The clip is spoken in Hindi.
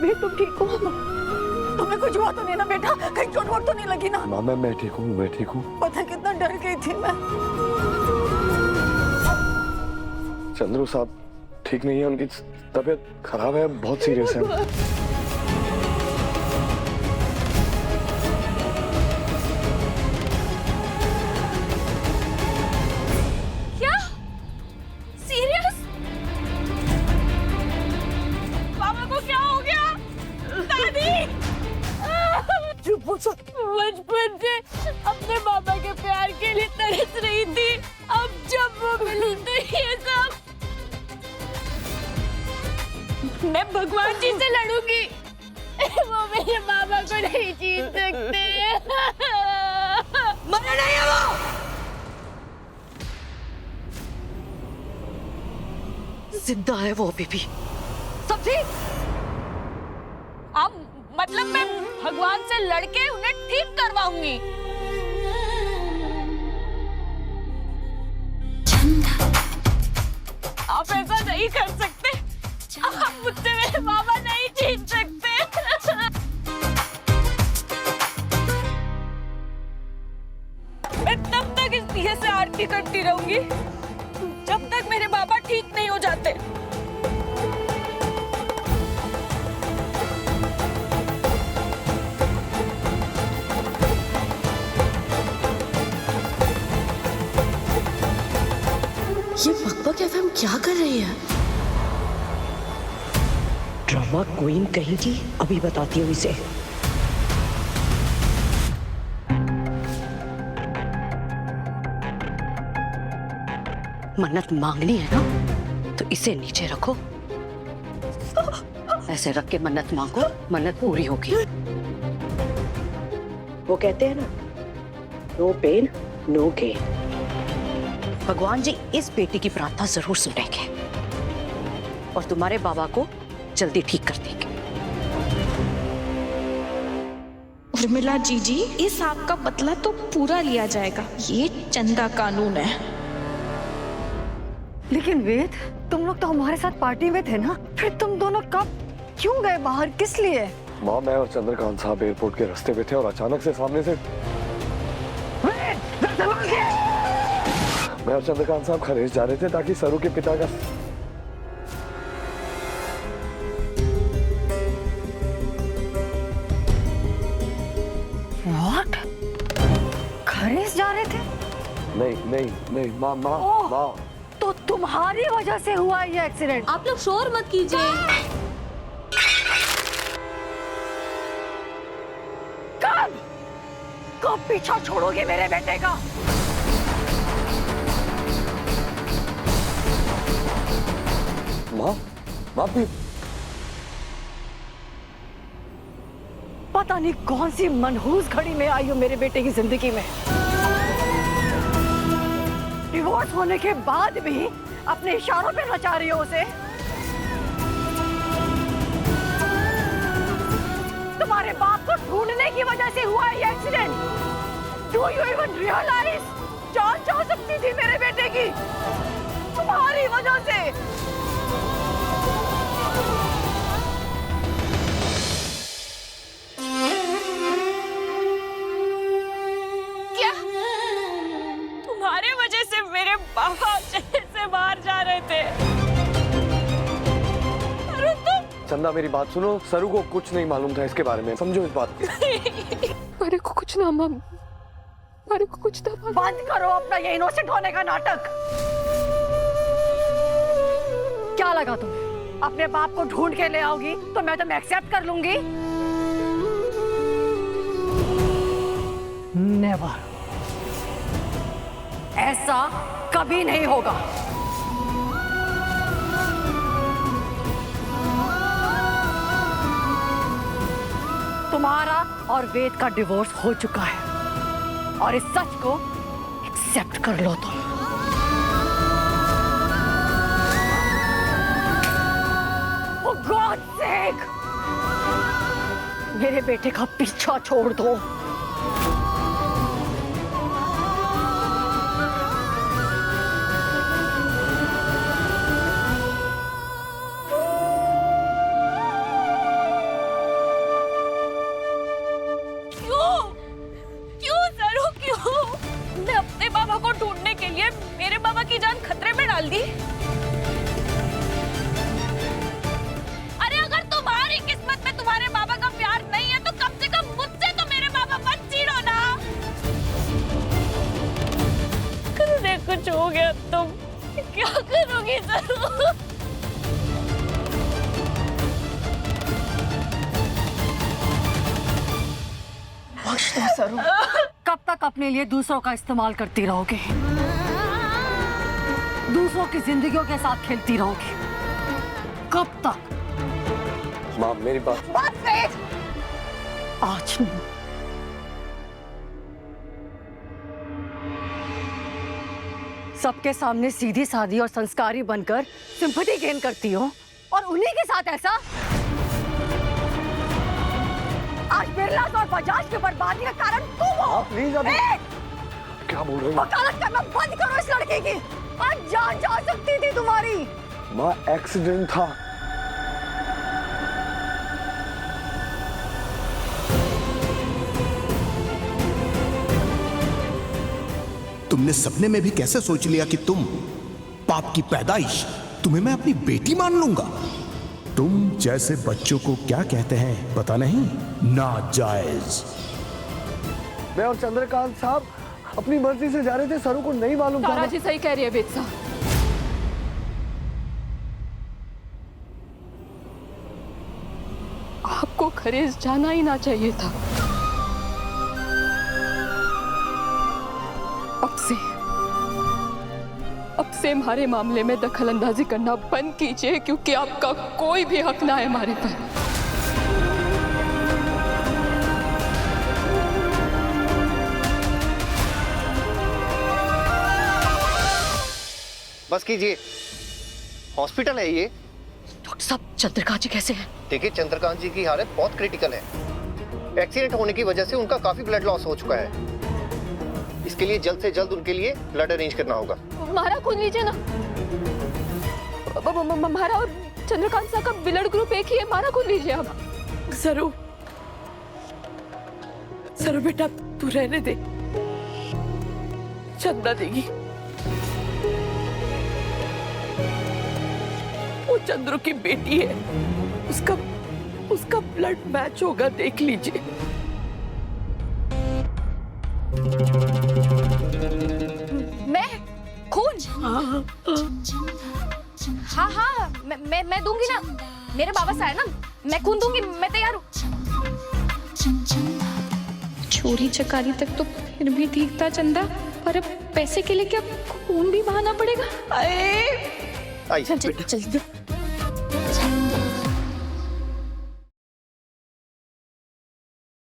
वे तुम ठीक हो? तुम्हें कुछ हुआ तो नहीं ना बेटा? कहीं चोट वोट तो नहीं लगी ना? माँ मैं ठीक हूँ, मैं ठीक हूँ। पता है कितना डर गई थी मैं। चंद्रू साहब ठीक नहीं है, उनकी तबीयत खराब है, बहुत सीरियस है। बचपन से अपने पापा के प्यार के लिए तरस रही थी, अब जब वो मिली तो ये सब। मैं भगवान जी से लड़ूंगी, वो मेरे पापा को नहीं जीत सकते। मरा नहीं है वो। जिंदा है वो अभी भी। सब ठीक? अब मतलब मैं भगवान से लड़के उन्हें ठीक करवाऊंगी। आप ऐसा नहीं कर सकते, आप मुझसे मेरे बाबा नहीं जीत सकते। मैं तब तक इस दिए से आरती करती रहूंगी जब तक मेरे बाबा ठीक नहीं हो जाते। ये बकबक एफएम क्या कर रही है? ड्रामा क्वीन कहीं की, अभी बताती हूँ इसे। मन्नत मांगनी है ना, तो इसे नीचे रखो, ऐसे रख के मन्नत मांगो, मन्नत पूरी होगी। वो कहते हैं ना, नो पेन नो गेन। भगवान जी इस बेटी की प्रार्थना जरूर सुनेंगे और तुम्हारे बाबा को जल्दी ठीक कर देंगे। उर्मिला जीजी, इस आग का बदला तो पूरा लिया जाएगा, ये चंदा कानून है। लेकिन वेद, तुम लोग तो हमारे साथ पार्टी में थे ना, फिर तुम दोनों कब क्यों गए बाहर, किस लिए? माँ मैं और चंद्रकांत साहब एयरपोर्ट के रास्ते पे थे और अचानक से सामने से मैं और चंद्रकांत साहब खरेज जा रहे थे ताकि सरू के पिता का What? खरेज जा रहे थे? नहीं माँ माँ माँ, तो तुम्हारी वजह से हुआ ये एक्सीडेंट। आप लोग शोर मत कीजिए। कब पीछा छोड़ोगे मेरे बेटे का? माँ भी पता नहीं कौन सी मनहूस घड़ी में आई हो मेरे बेटे की जिंदगी में। डिवोर्स होने के बाद भी अपने इशारों पे नचा रही हो उसे। तुम्हारे बाप को ढूंढने की वजह से हुआ ये accident. Do you even realize? जान जा सकती थी मेरे बेटे की तुम्हारी वजह से। पापा शहर से बाहर जा रहे थे। अरे तुम। चंदा मेरी बात सुनो, सरू को कुछ नहीं मालूम था इसके बारे में, समझो इस बात को। मेरे को कुछ ना मालूम, मेरे को कुछ ना मालूम। बंद करो अपना ये इनोसेंट होने का नाटक। क्या लगा तुम्हें अपने बाप को ढूंढ के ले आओगी तो मैं तुम्हें एक्सेप्ट कर लूंगी? नेवर, ऐसा कभी नहीं होगा। तुम्हारा और वेद का डिवोर्स हो चुका है और इस सच को एक्सेप्ट कर लो तुम। For God's sake, मेरे बेटे का पीछा छोड़ दो। जल्दी? अरे अगर तुम्हारी किस्मत में तुम्हारे बाबा का प्यार नहीं है तो कम से कम मुझसे तो मेरे बाबा मत छीनो ना। अगर कुछ हो गया तुम क्या करोगी सरू? सरू, कब तक अपने लिए दूसरों का इस्तेमाल करती रहोगे? दूसरों की जिंदगियों के साथ खेलती रहोगी? कब तक? माँ मेरी बात। बस वेट। आज नहीं। सबके सामने सीधी सादी और संस्कारी बनकर सिंपैथी गेन करती हो और उन्हीं के साथ ऐसा। आज बिरला और बजाज की बर्बादी का कारण तुम हो। प्लीज अभी क्या बोल रही हो? वकालत करना बंद करो इस लड़के की। आज जान जा सकती थी तुम्हारी। माँ एक्सीडेंट था। तुमने सपने में भी कैसे सोच लिया कि तुम पाप की पैदाइश, तुम्हें मैं अपनी बेटी मान लूंगा? तुम जैसे बच्चों को क्या कहते हैं पता नहीं? नाजायज। मैं और चंद्रकांत साहब अपनी मर्जी से जा रहे थे, सरू को नहीं मालूम था। तारा जी सही कह रही है बेटसा। आपको खरेज जाना ही ना चाहिए था। अब से हमारे मामले में दखल अंदाजी करना बंद कीजिए, क्योंकि आपका कोई भी हक ना है हमारे पर। बस कीजिए, हॉस्पिटल है ये। डॉक्टर साहब, चंद्रकांत जी कैसे हैं? देखिए, चंद्रकांत जी की हालत बहुत क्रिटिकल है। एक्सीडेंट होने की वजह से उनका काफी ब्लड लॉस हो चुका है। इसके लिए जल्द से जल्द उनके लिए ब्लड अरेंज करना होगा। हमारा खून लीजिए ना। हमारा और चंद्रकांत साहब का ब्लड ग्रुप एक ही है। हमारा खून लीजिए आप। सरू, सरू बेटा तू रहने दे, चंदा देगी। वो चंद्रू की बेटी है, उसका ब्लड मैच होगा, देख लीजिए। मैं खून? हाँ, मैं दूंगी ना। मेरे बाबा से है ना, मैं खून दूंगी, मैं तैयार हूँ। चोरी चकारी तक तो फिर भी ठीक था चंदा, पर अब पैसे के लिए क्या खून भी बहाना पड़ेगा? आई चल